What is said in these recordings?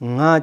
nga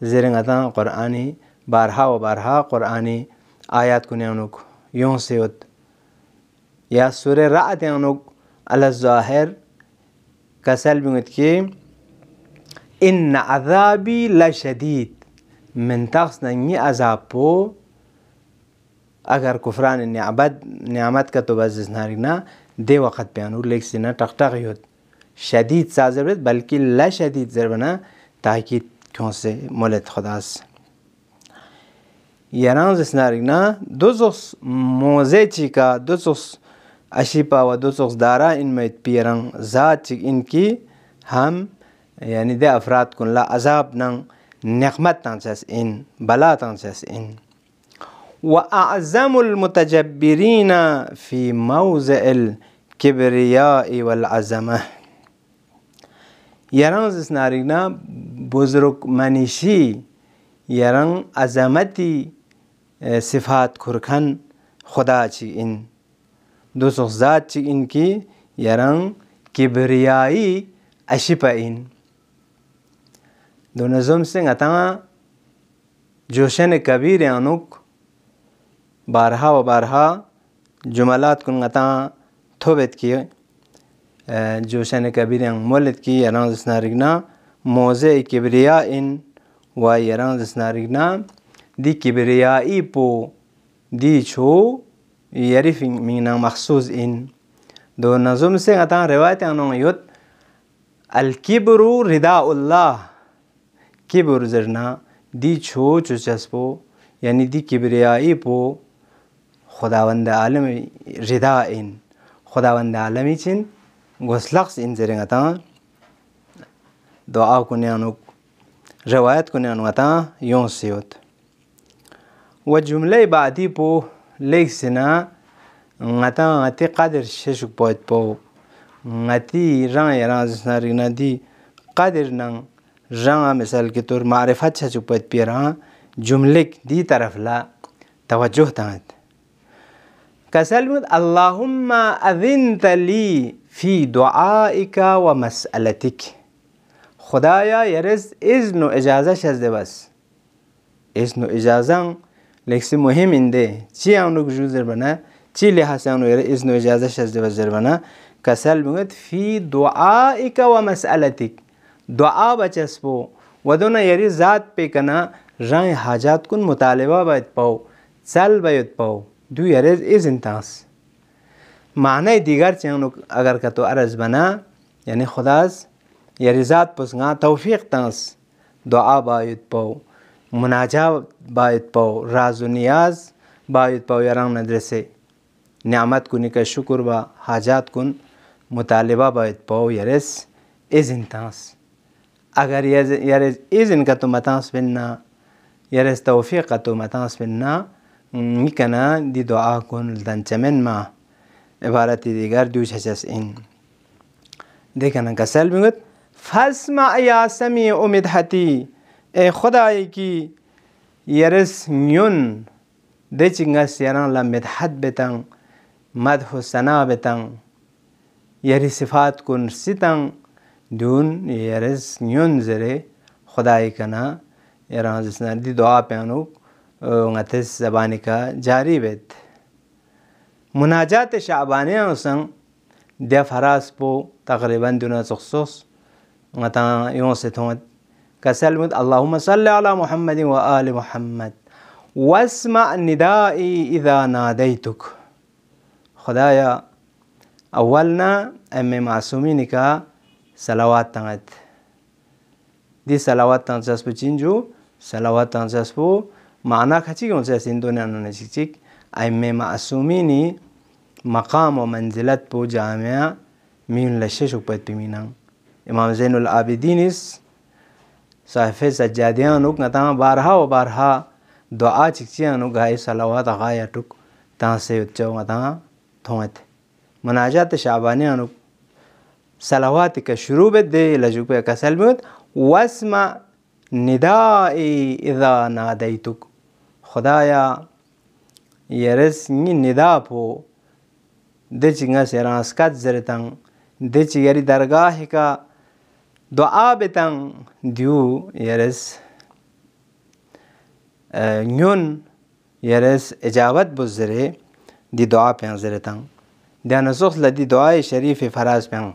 زرنگتا قرآنی بارها و بارها قرآنی آیات کنیانوک یون سیوت یا سوره رعد یانوک علی الظاهر کسل بینید که ان عذابی لشدید من تقص نمی عذاب پو اگر کفران نعمت کا تو بزز نارینا دی وقت بیانور لیک سینا ٹق ٹق یود شدید سازر بلکہ لشدید ضربنا تاکید کون سے مولد خداس یرانز سنارینا دوزوس موزه چیکا دوزوس اشیپا و دوزوس دارا ان میت پیران ذات چیک ان کی هم یعنی ده افراد کن لا عذاب نن نقمت تانسس ان بلا تانسس ان واعظم المتجبرین فی موضع الكبریاء والعظمه یرانز سنارینا بزرگ منیشی یران عظمتی صفات کرکن خدا چی ان دو ذات چی ان کی یران کبریائی اشیپا این دو نظم سے غتا جوشن کبیر انوک بارها و بارها جملات کن غتا توبت کی جوشن کبیر مولد کی یران سنارگنا موضع کبریاء ان و یران سنارگنا دی کبریائی پو دی چو یریف مینا مخصوص ان دو نظم سے غتا روایت انو یوت الکبر رداء اللہ کبر زرنا دی چو چسپو یعنی دی کبریائی پو خداوند عالم رداء ان خداوند عالمی چن گسلقس ان زرنگتا دعا کنیانو روایت کنیانو غتا یون سیوت و جمله بعدی پو لیک سنا غتا غتی قدر ششک پویت پو غتی ران یران زنارگنا دی قدر نن ران مثال کے طور معرفت ششک پویت پیران جملک دی طرف لا توجه تانت کسلمت اللهم اذنت لی فی دعائک و مسئلتک خدایا یرز اذن و اجازه شزده بس اذن و اجازه لیکسی مهم انده چی آنو گجوزر بنا چی لحاظ آنو یر اذن و اجازه شزده بس بنا کسلمت فی دعائک و مسئلتک دعا بچسبو و دونا یری ذات پی کنا ران حاجات کن مطالبه باید پاو چل باید پاو دو یرز اذن تاس معنی دیگر چیانو اگر کتو عرض بنا یعنی خداز یری ذات پسنگا توفیق تاس دعا باید پاو مناجات باید پاو راز و نیاز باید پاو یران ندرسه نعمت کنی که شکر با حاجات کن مطالبه باید پاو یرز اذن تاس اگر یرز اذن کتو متاس بنا یرز توفیق کتو متاس بنا میکنه دی دعا کن لدنچمن ما عبارتی دیگر دوش هچس این دیکنه کسل میگوید فاسمع یا سمیع مدحتی ای خدایی کی یرس میون دیچنگس یران لمدحت بتن مدح و ثنا بتن یری صفات کن ستن دون یرس میون زره خدایی کنا یران زسنا دی دعا پیانو غتس زبانی کا جاری بیت مناجات شعبانی آسان دی فراس پو تقریبا دون سخصوص غتا یون ستومت کسلمت اللهم صل على محمد و آل محمد واسمع ندائی اذا نادیتک خدایا اولنا ام معصومین کا صلوات تنگت دی صلوات تنگس پو چینجو صلوات تنگس پو معنی کچی کون سے سندونے انہوں چک ام معصومینی مقام و منزلت پو جامعہ مین لششک پیت پیمینان امام زین العابدین صاحب سجادیانو نتا بارها و بارها دعا چکچیانو گائے صلوات غایا ٹک تاں سے اچھو نتا تھوت مناجات شعبانیانو صلوات کا شروع دے لجو پہ کسلمت واسمع ندائی اذا نادیتک خدایا یرس نی ندا پو دچنگا سیرانس کات زرتن دچ یری درگاہ کا دعا بتن دیو years nyon yeres ijabet buzere di dua peng zeretang dia nasukh la di dua sharif faraz peng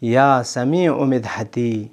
ya sami'u midhati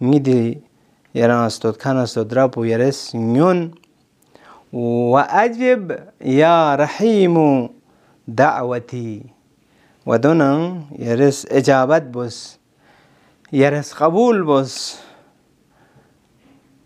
ngi di yarang stot khana sodra po yeres nyon wa ajib ya rahimu da'wati wadonang yeres ijabat bus yeres qabul bus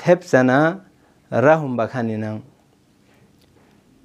thepsana rahum bakhan inang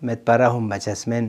met parahum bachas men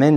men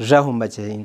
rahum bachain